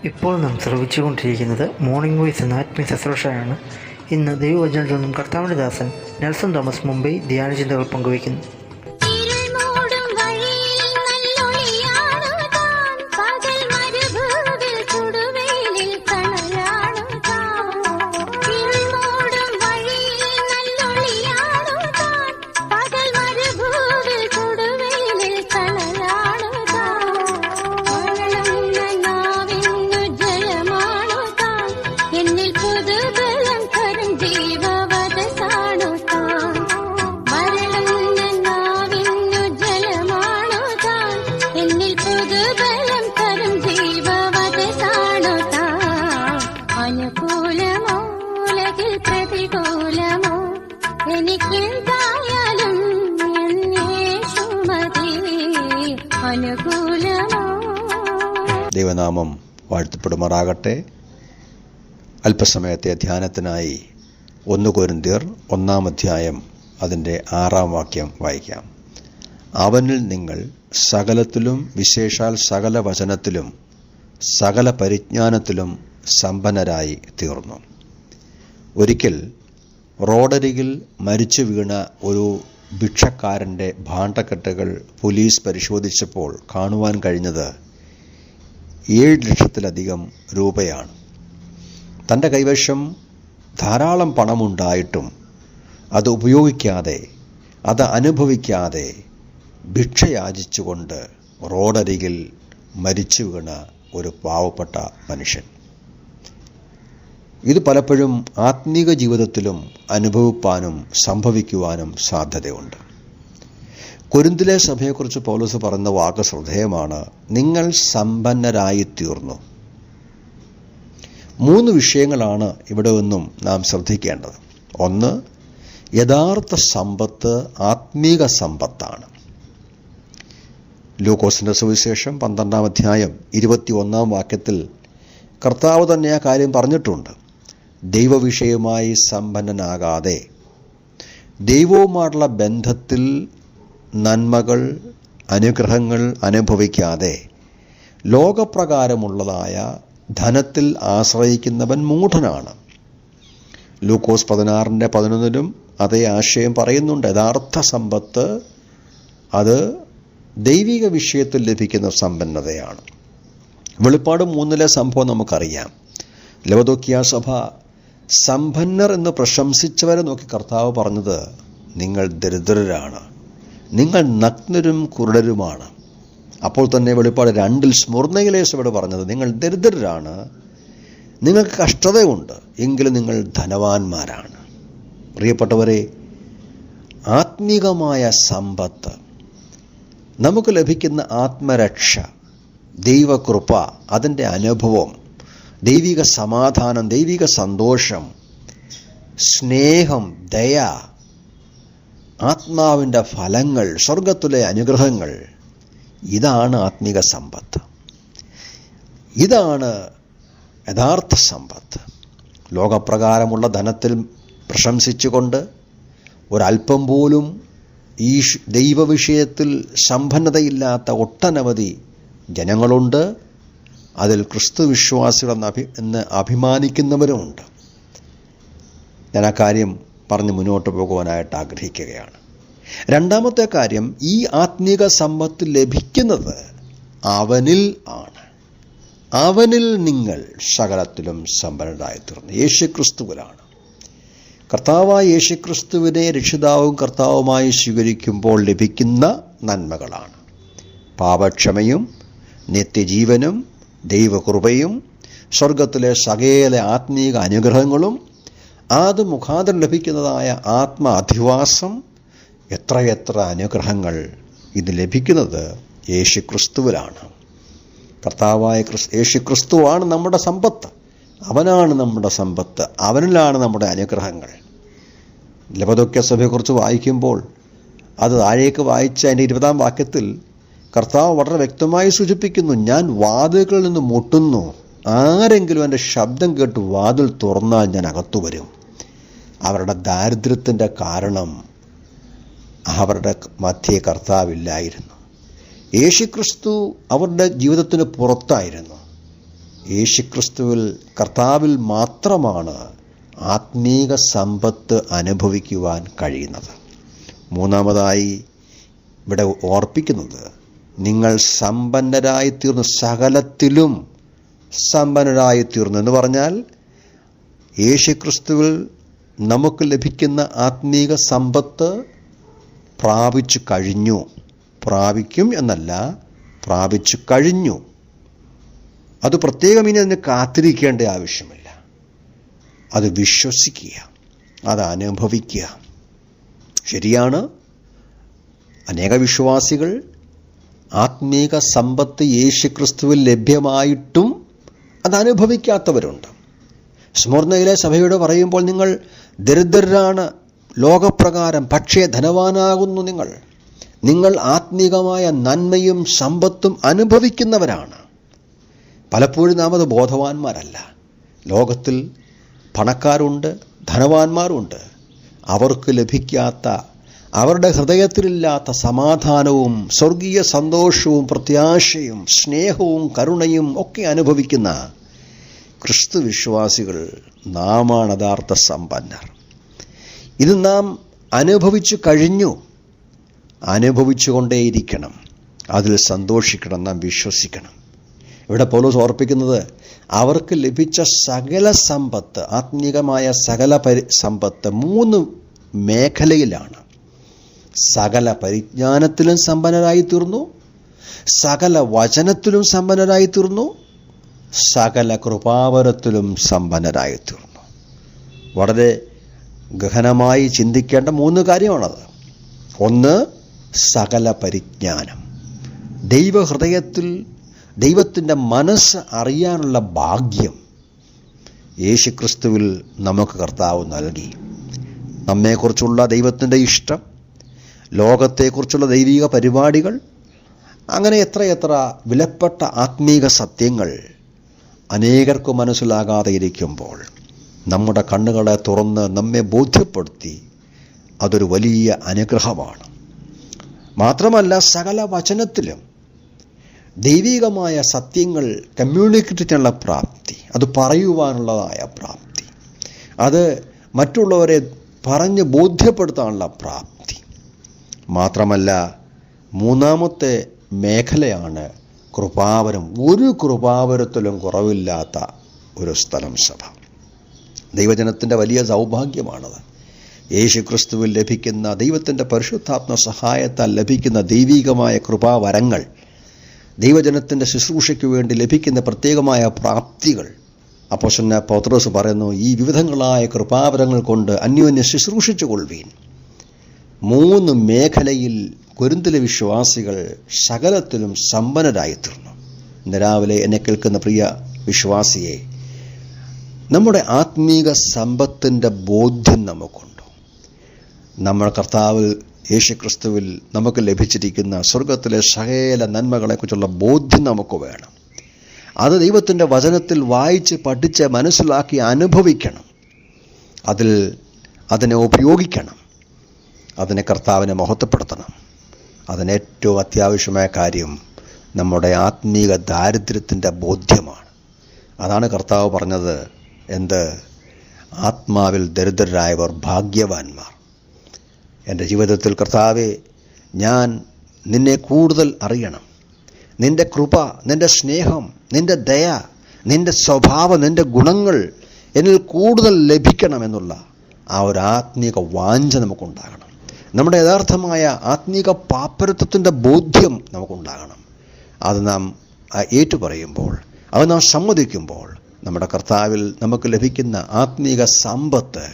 ഇപ്പോൾ നാം ശ്രവിച്ചുകൊണ്ടിരിക്കുന്നത് morning voice എന്ന ആത്മീയ ശുശ്രൂഷയാണ്. ഇന്ന് ദൈവവചനത്തിൽ നിന്നും കർത്താവിൻ്റെ ദാസൻ നെൽസൺ തോമസ് മുംബൈ ധ്യാനചിന്തകൾ പങ്കുവയ്ക്കുന്നു. ദൈവനാമം വാഴ്ത്തപ്പെടുമാറാകട്ടെ. അല്പസമയത്തെ ധ്യാനത്തിനായി 1 കൊരിന്ത്യർ 1-ാം അധ്യായം അതിൻ്റെ 6-ാം വാക്യം വായിക്കാം. അവനിൽ നിങ്ങൾ സകലത്തിലും, വിശേഷാൽ സകല വചനത്തിലും സകല പരിജ്ഞാനത്തിലും സമ്പന്നരായി തീർന്നു. ഒരിക്കൽ റോഡരികിൽ മരിച്ചു വീണ ഒരു ഭിക്ഷക്കാരൻ്റെ ഭാണ്ഡക്കെട്ടുകൾ പോലീസ് പരിശോധിച്ചപ്പോൾ കാണുവാൻ കഴിഞ്ഞത് 7 ലക്ഷത്തിലധികം രൂപയാണ്. തൻ്റെ കൈവശം ധാരാളം പണമുണ്ടായിട്ടും അത് ഉപയോഗിക്കാതെ, അത് അനുഭവിക്കാതെ ഭിക്ഷയാചിച്ചുകൊണ്ട് റോഡരികിൽ മരിച്ചു വീണ ഒരു പാവപ്പെട്ട മനുഷ്യൻ. ഇത് പലപ്പോഴും ആത്മീക ജീവിതത്തിലും അനുഭവിപ്പാനും സംഭവിക്കുവാനും സാധ്യതയുണ്ട്. കൊരിന്തിലെ സഭയെക്കുറിച്ച് പൗലോസ് പറയുന്ന വാക്ക് ശ്രദ്ധേയമാണ്. നിങ്ങൾ സമ്പന്നരായി തീർന്നു. 3 വിഷയങ്ങളാണ് ഇവിടെ ഒന്നും നാം ശ്രദ്ധിക്കേണ്ടത്. 1, യഥാർത്ഥ സമ്പത്ത് ആത്മീക സമ്പത്താണ്. ലൂക്കോസിന്റെ സുവിശേഷം 12-ാം അധ്യായം 21-ാം വാക്യത്തിൽ കർത്താവ് തന്നെ ആ കാര്യം പറഞ്ഞിട്ടുണ്ട്. ദൈവവിഷയമായി സമ്പന്നനാകാതെ, ദൈവവുമായുള്ള ബന്ധത്തിൽ നന്മകൾ, അനുഗ്രഹങ്ങൾ അനുഭവിക്കാതെ ലോകപ്രകാരമുള്ളതായ ധനത്തിൽ ആശ്രയിക്കുന്നവൻ മൂഢനാണ്. ലൂക്കോസ് 16:11 അതേ ആശയം പറയുന്നുണ്ട്. യഥാർത്ഥ സമ്പത്ത് അത് ദൈവിക വിഷയത്തിൽ ലഭിക്കുന്ന സമ്പന്നതയാണ്. വെളിപ്പാട് 3-ലെ സംഭവം നമുക്കറിയാം. ലവദോക്കിയ സഭ സമ്പന്നർ എന്ന് പ്രശംസിച്ചവരെ നോക്കി കർത്താവ് പറഞ്ഞത്, നിങ്ങൾ ദരിദ്രരാണ്, നിങ്ങൾ നഗ്നരും കുരുടരുമാണ്. അപ്പോൾ തന്നെ വെളിപ്പാട് 2-ൽ സ്മുർന്നയിലെ സഭയോട് പറഞ്ഞത്, നിങ്ങൾ ദരിദ്രരാണ്, നിങ്ങൾക്ക് കഷ്ടതയുണ്ട്, എങ്കിലും നിങ്ങൾ ധനവാന്മാരാണ്. പ്രിയപ്പെട്ടവരെ, ആത്മീകമായ സമ്പത്ത്, നമുക്ക് ലഭിക്കുന്ന ആത്മരക്ഷ, ദൈവകൃപ, അതിൻ്റെ അനുഭവം, ദൈവിക സമാധാനം, ദൈവിക സന്തോഷം, സ്നേഹം, ദയ, ആത്മാവിൻ്റെ ഫലങ്ങൾ, സ്വർഗത്തിലെ അനുഗ്രഹങ്ങൾ, ഇതാണ് ആത്മീക സമ്പത്ത്. ഇതാണ് യഥാർത്ഥ സമ്പത്ത്. ലോകപ്രകാരമുള്ള ധനത്തിൽ പ്രശംസിച്ചുകൊണ്ട് ഒരല്പം പോലും ഈ ദൈവവിഷയത്തിൽ സമ്പന്നതയില്ലാത്ത ഒട്ടനവധി ജനങ്ങളുണ്ട്. അതിൽ ക്രിസ്തു വിശ്വാസികളെന്ന് അഭിമാനിക്കുന്നവരുമുണ്ട്. ഞാൻ ആ കാര്യം പറഞ്ഞ് മുന്നോട്ട് പോകുവാനായിട്ട് ആഗ്രഹിക്കുകയാണ്. 2-ാമത്തെ കാര്യം, ഈ ആത്മീക സമ്പത്ത് ലഭിക്കുന്നത് അവനിൽ ആണ്. അവനിൽ നിങ്ങൾ സകലത്തിലും സമ്പന്നരായി തീർന്നു. യേശുക്രിസ്തുവിലാണ്. കർത്താവായ യേശുക്രിസ്തുവിനെ രക്ഷിതാവും കർത്താവുമായി സ്വീകരിക്കുമ്പോൾ ലഭിക്കുന്ന നന്മകളാണ് പാപക്ഷമയും നിത്യജീവനും ദൈവകൃപയും സ്വർഗത്തിലെ സകല ആത്മീക അനുഗ്രഹങ്ങളും. അത് മുഖാന്തരം ലഭിക്കുന്നതായ ആത്മാധിവാസം, എത്രയെത്ര അനുഗ്രഹങ്ങൾ ഇത് ലഭിക്കുന്നത് യേശുക്രിസ്തുവിലാണ്. കർത്താവായ യേശുക്രിസ്തുവാണ് നമ്മുടെ സമ്പത്ത്. അവനാണ് നമ്മുടെ സമ്പത്ത്. അവനിലാണ് നമ്മുടെ അനുഗ്രഹങ്ങൾ. ലവദോക്യ സഭയെക്കുറിച്ച് വായിക്കുമ്പോൾ അത് താഴേക്ക് വായിച്ച അതിൻ്റെ 20-ാം വാക്യത്തിൽ കർത്താവ് വളരെ വ്യക്തമായി സൂചിപ്പിക്കുന്നു, ഞാൻ വാതിലുകളിൽ നിന്ന് മുട്ടുന്നു, ആരെങ്കിലും എൻ്റെ ശബ്ദം കേട്ട് വാതിൽ തുറന്നാൽ ഞാൻ അകത്തു വരും. അവരുടെ ദാരിദ്ര്യത്തിൻ്റെ കാരണം അവരുടെ മധ്യേ കർത്താവില്ലായിരുന്നു. യേശുക്രിസ്തു അവരുടെ ജീവിതത്തിന് പുറത്തായിരുന്നു. യേശുക്രിസ്തുവിൽ കർത്താവിൽ മാത്രമാണ് ആത്മീക സമ്പത്ത് അനുഭവിക്കുവാൻ കഴിയുന്നത്. മൂന്നാമതായി ഇവിടെ ഓർപ്പിക്കുന്നത്, നിങ്ങൾ സമ്പന്നരായിത്തീർന്നു, സകലത്തിലും സമ്പന്നരായിത്തീർന്നു എന്ന് പറഞ്ഞാൽ യേശുക്രിസ്തുവിൽ നമുക്ക് ലഭിക്കുന്ന ആത്മീക സമ്പത്ത് പ്രാപിച്ചു കഴിഞ്ഞു. പ്രാപിക്കും എന്നല്ല, പ്രാപിച്ചു കഴിഞ്ഞു. അത് പ്രത്യേകം ഇനി അതിന് കാത്തിരിക്കേണ്ട ആവശ്യമില്ല. അത് വിശ്വസിക്കുക, അത് അനുഭവിക്കുക. ശരിയാണ്, അനേക വിശ്വാസികൾ ആത്മീക സമ്പത്ത് യേശുക്രിസ്തുവിൽ ലഭ്യമായിട്ടും അത് അനുഭവിക്കാത്തവരുണ്ട്. സ്മുർന്നയിലെ സഭയോട് പറയുമ്പോൾ, നിങ്ങൾ ദരിദ്രരാണ് ലോകപ്രകാരം, പക്ഷേ ധനവാനാകുന്നു നിങ്ങൾ ആത്മീകമായ നന്മയും സമ്പത്തും അനുഭവിക്കുന്നവരാണ്. പലപ്പോഴും നാം അത് ബോധവാന്മാരല്ല. ലോകത്തിൽ പണക്കാരുണ്ട്, ധനവാന്മാരുണ്ട്. അവർക്ക് ലഭിക്കാത്ത, അവരുടെ ഹൃദയത്തിലില്ലാത്ത സമാധാനവും സ്വർഗീയ സന്തോഷവും പ്രത്യാശയും സ്നേഹവും കരുണയും ഒക്കെ അനുഭവിക്കുന്ന ക്രിസ്തു വിശ്വാസികൾ നാമാണ് യഥാർത്ഥ സമ്പന്നർ. ഇത് നാം അനുഭവിച്ചു കഴിഞ്ഞു, അനുഭവിച്ചുകൊണ്ടേയിരിക്കണം, അതിൽ സന്തോഷിക്കണം, നാം വിശ്വസിക്കണം. ഇവിടെ പൗലോസ് ഓർപ്പിക്കുന്നത്, അവർക്ക് ലഭിച്ച സകല സമ്പത്ത്, ആത്മീകമായ സകല സമ്പത്ത് 3 മേഖലയിലാണ്. സകല പരിജ്ഞാനത്തിലും സമ്പന്നരായി തീർന്നു, സകല വചനത്തിലും സമ്പന്നരായി തീർന്നു, സകല കൃപാവരത്തിലും സമ്പന്നരായി തീർന്നു. വളരെ ഗഹനമായി ചിന്തിക്കേണ്ട 3 കാര്യമാണത്. ഒന്ന്, സകല പരിജ്ഞാനം. ദൈവഹൃദയത്തിൽ ദൈവത്തിൻ്റെ മനസ്സ് അറിയാനുള്ള ഭാഗ്യം യേശുക്രിസ്തുവിൽ നമുക്ക് കർത്താവ് നൽകി. നമ്മെക്കുറിച്ചുള്ള ദൈവത്തിൻ്റെ ഇഷ്ടം, ലോകത്തെക്കുറിച്ചുള്ള ദൈവിക പരിപാടികൾ, അങ്ങനെ എത്രയെത്ര വിലപ്പെട്ട ആത്മീക സത്യങ്ങൾ അനേകർക്ക് മനസ്സിലാകാതെ ഇരിക്കുമ്പോൾ നമ്മുടെ കണ്ണുകളെ തുറന്ന് നമ്മെ ബോധ്യപ്പെടുത്തി, അതൊരു വലിയ അനുഗ്രഹമാണ്. മാത്രമല്ല, സകല വചനത്തിലും ദൈവികമായ സത്യങ്ങൾ കമ്മ്യൂണിക്കേറ്റ് ചെയ്യാനുള്ള പ്രാപ്തി, അത് പറയുവാനുള്ളതായ പ്രാപ്തി, അത് മറ്റുള്ളവരെ പറഞ്ഞ് ബോധ്യപ്പെടുത്താനുള്ള പ്രാപ്തി. മാത്രമല്ല, 3ാമത്തെ മേഖലയാണ് കൃപാവരം. ഒരു കൃപാവരത്തിലും കുറവില്ലാത്ത ഒരു സ്ഥലം സഭ. ദൈവജനത്തിൻ്റെ വലിയ സൗഭാഗ്യമാണത്. യേശുക്രിസ്തുവിൽ ലഭിക്കുന്ന ദൈവത്തിൻ്റെ പരിശുദ്ധാത്മ സഹായത്താൽ ലഭിക്കുന്ന ദൈവികമായ കൃപാവരങ്ങൾ, ദൈവജനത്തിൻ്റെ ശുശ്രൂഷയ്ക്ക് വേണ്ടി ലഭിക്കുന്ന പ്രത്യേകമായ പ്രാപ്തികൾ. അപ്പോസ്തലനായ പൗത്രോസ് പറയുന്നു, ഈ വിവിധങ്ങളായ കൃപാവരങ്ങൾ കൊണ്ട് അന്യോന്യം ശുശ്രൂഷിച്ചു കൊള്ളുവീൻ. 3 മേഖലയിൽ കൊരിന്തിലെ വിശ്വാസികൾ സകലത്തിലും സമ്പന്നരായിത്തീർന്നു. ഇന്ന് രാവിലെ എന്നെ കേൾക്കുന്ന പ്രിയ വിശ്വാസിയെ, നമ്മുടെ ആത്മീക സമ്പത്തിൻ്റെ ബോധ്യം നമുക്കുണ്ടോ? നമ്മൾ കർത്താവ് യേശുക്രിസ്തുവിൽ നമുക്ക് ലഭിച്ചിരിക്കുന്ന സ്വർഗത്തിലെ സകല നന്മകളെക്കുറിച്ചുള്ള ബോധ്യം നമുക്ക് വേണം. അത് ദൈവത്തിൻ്റെ വചനത്തിൽ വായിച്ച് പഠിച്ച് മനസ്സിലാക്കി അനുഭവിക്കണം. അതിനെ ഉപയോഗിക്കണം. അതിനെ കർത്താവിനെ മഹത്വപ്പെടുത്തണം. അതിനേറ്റവും അത്യാവശ്യമായ കാര്യം നമ്മുടെ ആത്മീക ദാരിദ്ര്യത്തിൻ്റെ ബോധ്യമാണ്. അതാണ് കർത്താവ് പറഞ്ഞത്, ആത്മാവിൽ ദരിദ്രരായവർ ഭാഗ്യവാന്മാർ. എൻ്റെ ജീവിതത്തിൽ കർത്താവേ, ഞാൻ നിന്നെ കൂടുതൽ അറിയണം. നിൻ്റെ കൃപ, നിൻ്റെ സ്നേഹം, നിൻ്റെ ദയ, നിൻ്റെ സ്വഭാവം, നിൻ്റെ ഗുണങ്ങൾ എന്നിൽ കൂടുതൽ ലഭിക്കണമെന്നുള്ള ആ ഒരു ആത്മീക വാഞ്ച നമുക്കുണ്ടാകണം. നമ്മുടെ യഥാർത്ഥമായ ആത്മീക പാപ്പരത്വത്തിൻ്റെ ബോധ്യം നമുക്കുണ്ടാകണം. അത് നാം ഏറ്റുപറയുമ്പോൾ, അത് നാം സമ്മതിക്കുമ്പോൾ, നമ്മുടെ കർത്താവിൽ നമുക്ക് ലഭിക്കുന്ന ആത്മീക സമ്പത്ത്,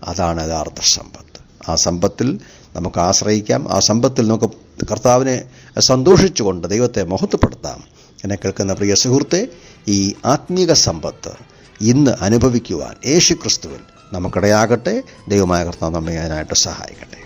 അതാണ് യഥാർത്ഥ സമ്പത്ത്. ആ സമ്പത്തിൽ നമുക്ക് ആശ്രയിക്കാം. ആ സമ്പത്തിൽ നമുക്ക് കർത്താവിനെ സന്തോഷിച്ചുകൊണ്ട് ദൈവത്തെ മഹത്വപ്പെടുത്താം. എന്നെ കേൾക്കുന്ന പ്രിയ സുഹൃത്തെ, ഈ ആത്മീക സമ്പത്ത് ഇന്ന് അനുഭവിക്കുവാൻ യേശുക്രിസ്തുവിൽ നമുക്കിടയാകട്ടെ. ദൈവമായ കർത്താവ് നമ്മെ അതിനായിട്ട് സഹായിക്കട്ടെ.